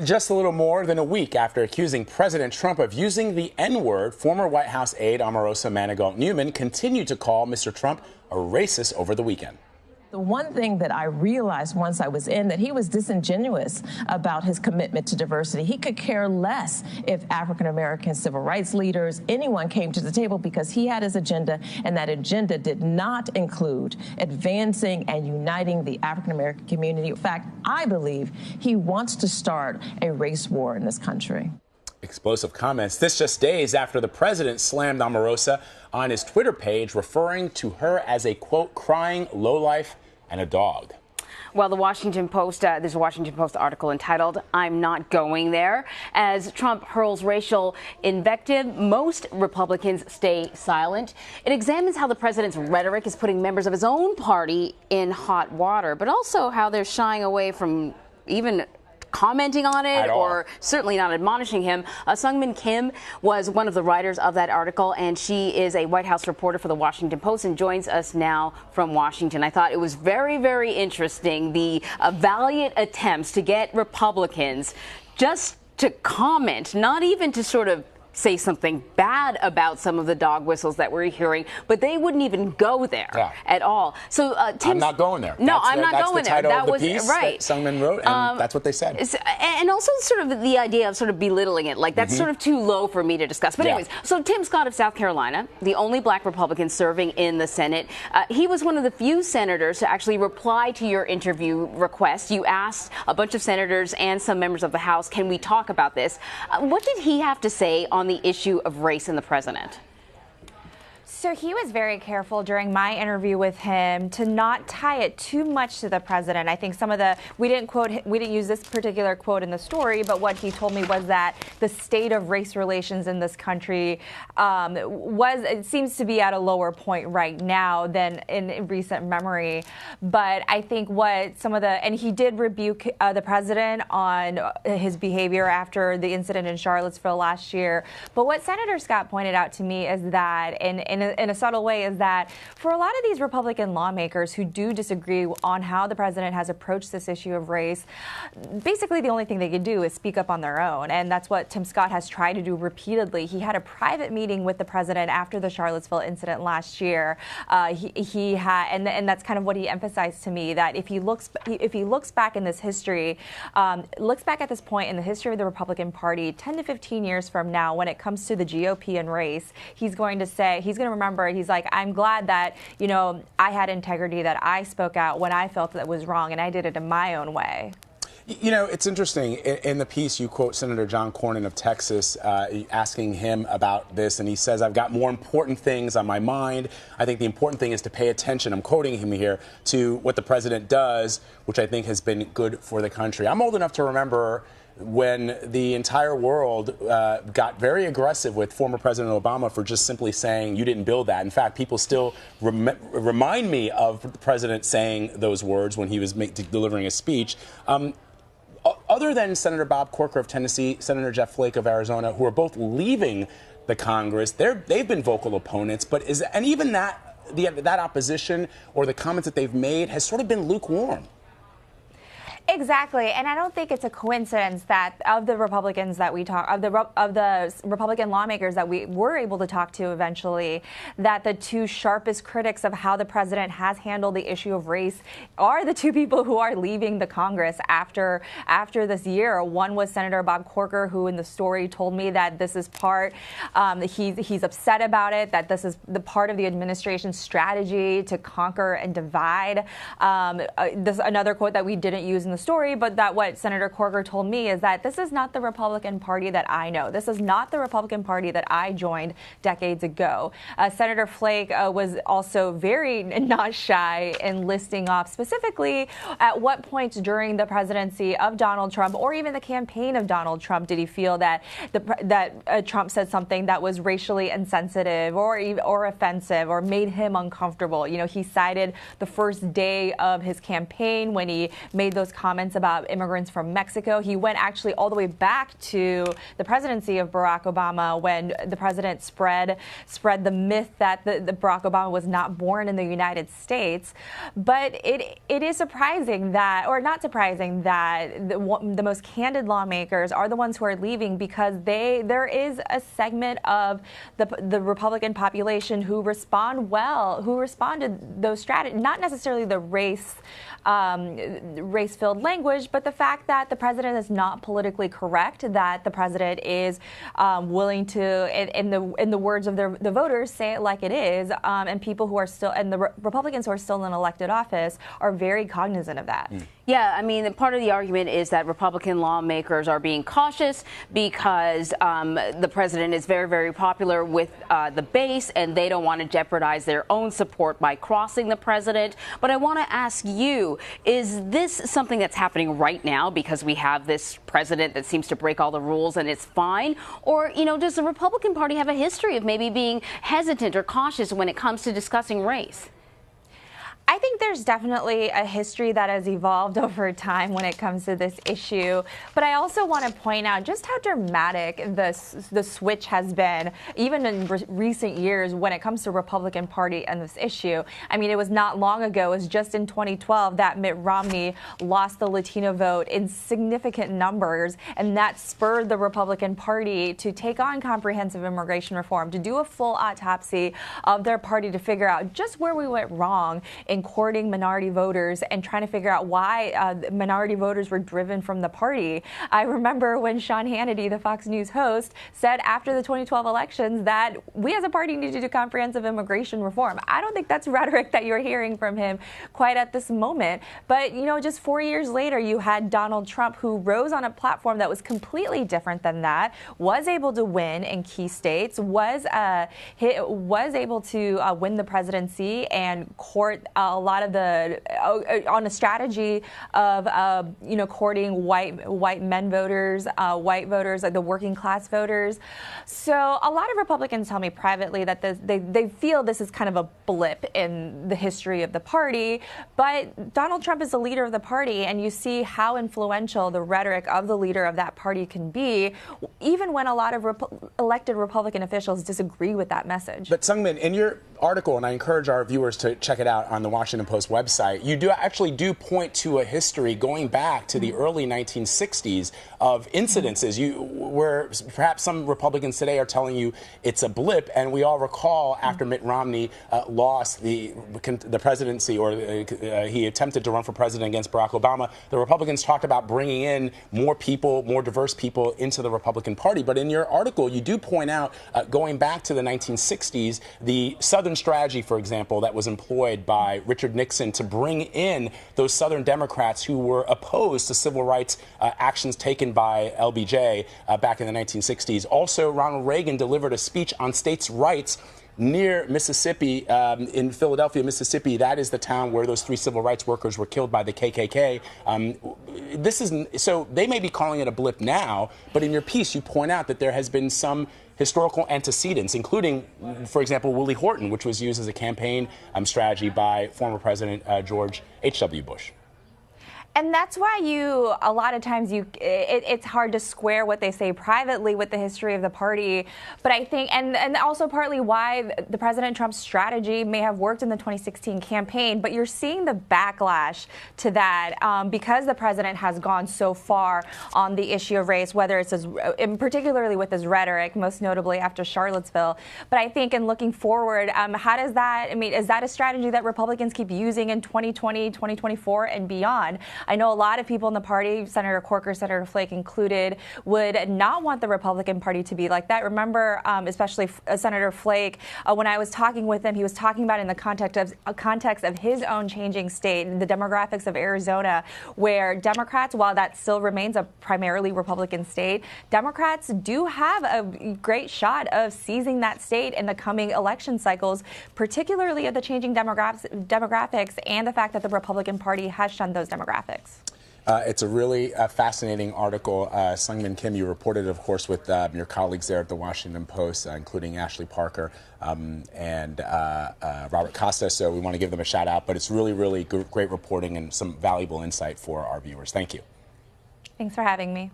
Just a little more than a week after accusing President Trump of using the N-word, former White House aide Omarosa Manigault Newman continued to call Mr. Trump a racist over the weekend. The one thing that I realized once I was in, that he was disingenuous about his commitment to diversity. He could care less if African-American civil rights leaders, anyone came to the table, because he had his agenda, and that agenda did not include advancing and uniting the African-American community. In fact, I believe he wants to start a race war in this country. Explosive comments. This just days after the president slammed Omarosa on his Twitter page, referring to her as a, quote, crying lowlife and a dog. Well, the Washington Post, there's a Washington Post article entitled, "I'm Not Going There." As Trump hurls racial invective, most Republicans stay silent. It examines how the president's rhetoric is putting members of his own party in hot water, but also how they're shying away from even commenting on it or certainly not admonishing him. Seung Kim was one of the writers of that article, and she is a White House reporter for the Washington Post and joins us now from Washington. I thought it was very, very interesting, the valiant attempts to get Republicans just to comment, not even to sort of say something bad about some of the dog whistles that we're hearing, but they wouldn't even go there at all. So I'm not going there. No, I'm not going there. That was the piece that Seung wrote, and that's what they said. And also sort of the idea of sort of belittling it, like that's sort of too low for me to discuss. But anyways, so Tim Scott of South Carolina, the only black Republican serving in the Senate, he was one of the few senators to actually reply to your interview request. You asked a bunch of senators and some members of the House, can we talk about this? What did he have to say on the issue of race in the president? So he was very careful during my interview with him to not tie it too much to the president. I think some of the, we didn't use this particular quote in the story, but what he told me was that the state of race relations in this country it seems to be at a lower point right now than in recent memory. But I think what some of the, and he did rebuke the president on his behavior after the incident in Charlottesville last year. But what Senator Scott pointed out to me is that, in a subtle way, is that for a lot of these Republican lawmakers who do disagree on how the president has approached this issue of race, basically the only thing they can do is speak up on their own. And that's what Tim Scott has tried to do repeatedly. He had a private meeting with the president after the Charlottesville incident last year. He had, and that's kind of what he emphasized to me, that if he looks back in this history, looks back at this point in the history of the Republican Party 10 to 15 years from now, when it comes to the GOP and race, he's going to remember it. He's like, I'm glad that, you know, I had integrity, that I spoke out when I felt that was wrong, and I did it in my own way. You know, it's interesting. In the piece, you quote Senator John Cornyn of Texas, asking him about this, and he says, I've got more important things on my mind. I think the important thing is to pay attention, I'm quoting him here, to what the president does, which I think has been good for the country. I'm old enough to remember when the entire world got very aggressive with former President Obama for just simply saying, you didn't build that. In fact, people still remind me of the president saying those words when he was delivering a speech. Other than Senator Bob Corker of Tennessee, Senator Jeff Flake of Arizona, who are both leaving the Congress, they've been vocal opponents. But even that opposition or the comments that they've made has sort of been lukewarm. Exactly, and I don't think it's a coincidence that of the Republicans that we talk of the Republican lawmakers that we were able to talk to eventually, that the two sharpest critics of how the president has handled the issue of race are the two people who are leaving the Congress after this year. One was Senator Bob Corker, who in the story told me that this is he's upset about it, that this is the part of the administration's strategy to conquer and divide. This another quote that we didn't use in the story, but that what Senator Corker told me is that this is not the Republican Party that I know. This is not the Republican Party that I joined decades ago. Senator Flake was also very not shy in listing off specifically at what points during the presidency of Donald Trump or even the campaign of Donald Trump did he feel that Trump said something that was racially insensitive or offensive or made him uncomfortable. You know, he cited the first day of his campaign when he made those comments comments about immigrants from Mexico. He went actually all the way back to the presidency of Barack Obama when the president spread the myth that the Barack Obama was not born in the United States. But it is surprising that, or not surprising, that the most candid lawmakers are the ones who are leaving, because there is a segment of the Republican population who responded those strategies, not necessarily the race-filled language, but the fact that the president is not politically correct, that the president is willing to, in the words of the voters, say it like it is, and people who are still, and the Republicans who are still in elected office are very cognizant of that. Yeah, I mean, part of the argument is that Republican lawmakers are being cautious because the president is very, very popular with the base, and they don't want to jeopardize their own support by crossing the president. But I want to ask you, is this something that's happening right now because we have this president that seems to break all the rules and it's fine? Or, does the Republican Party have a history of maybe being hesitant or cautious when it comes to discussing race? I think there's definitely a history that has evolved over time when it comes to this issue. But I also want to point out just how dramatic the switch has been, even in recent years, when it comes to Republican Party and this issue. I mean, it was not long ago, it was just in 2012 that Mitt Romney lost the Latino vote in significant numbers, and that spurred the Republican Party to take on comprehensive immigration reform, to do a full autopsy of their party to figure out just where we went wrong in courting minority voters and trying to figure out why minority voters were driven from the party. I remember when Sean Hannity, the Fox News host, said after the 2012 elections that we as a party need to do comprehensive immigration reform. I don't think that's rhetoric that you're hearing from him quite at this moment. But, just 4 years later, you had Donald Trump, who rose on a platform that was completely different than that, was able to win in key states, was able to win the presidency and court a lot of on a strategy of courting white men voters, white voters, like the working class voters. So a lot of Republicans tell me privately that they feel this is kind of a blip in the history of the party. But Donald Trump is the leader of the party, and you see how influential the rhetoric of the leader of that party can be, even when a lot of elected Republican officials disagree with that message. But Seung-min, in your article, and I encourage our viewers to check it out on the Washington Post website, you do point to a history going back to the early 1960s of incidences where perhaps some Republicans today are telling you it's a blip. And we all recall after Mitt Romney lost the presidency, or he attempted to run for president against Barack Obama, the Republicans talked about bringing in more people, more diverse people into the Republican Party. But in your article, you do point out, going back to the 1960s, the Southern strategy, for example, that was employed by Richard Nixon to bring in those Southern Democrats who were opposed to civil rights actions taken by LBJ back in the 1960s. Also, Ronald Reagan delivered a speech on states' rights near Mississippi, in Philadelphia, Mississippi. That is the town where those 3 civil rights workers were killed by the KKK. So they may be calling it a blip now, but in your piece you point out that there has been some historical antecedents, including, for example, Willie Horton, which was used as a campaign strategy by former President George H.W. Bush. And that's why a lot of times it's hard to square what they say privately with the history of the party. But I think, and also partly why the President Trump's strategy may have worked in the 2016 campaign, but you're seeing the backlash to that because the president has gone so far on the issue of race, whether it's particularly with his rhetoric, most notably after Charlottesville. But I think in looking forward, how does that, is that a strategy that Republicans keep using in 2020, 2024 and beyond? I know a lot of people in the party, Senator Corker, Senator Flake included, would not want the Republican Party to be like that. Remember, especially Senator Flake, when I was talking with him, he was talking about in the context of his own changing state, the demographics of Arizona, where Democrats, while that still remains a primarily Republican state, Democrats do have a great shot of seizing that state in the coming election cycles, particularly of the changing demographics and the fact that the Republican Party has shunned those demographics. It's a really fascinating article. Seung Kim, you reported, of course, with your colleagues there at the Washington Post, including Ashley Parker and Robert Costa. So we want to give them a shout out. But it's really, really great reporting and some valuable insight for our viewers. Thank you. Thanks for having me.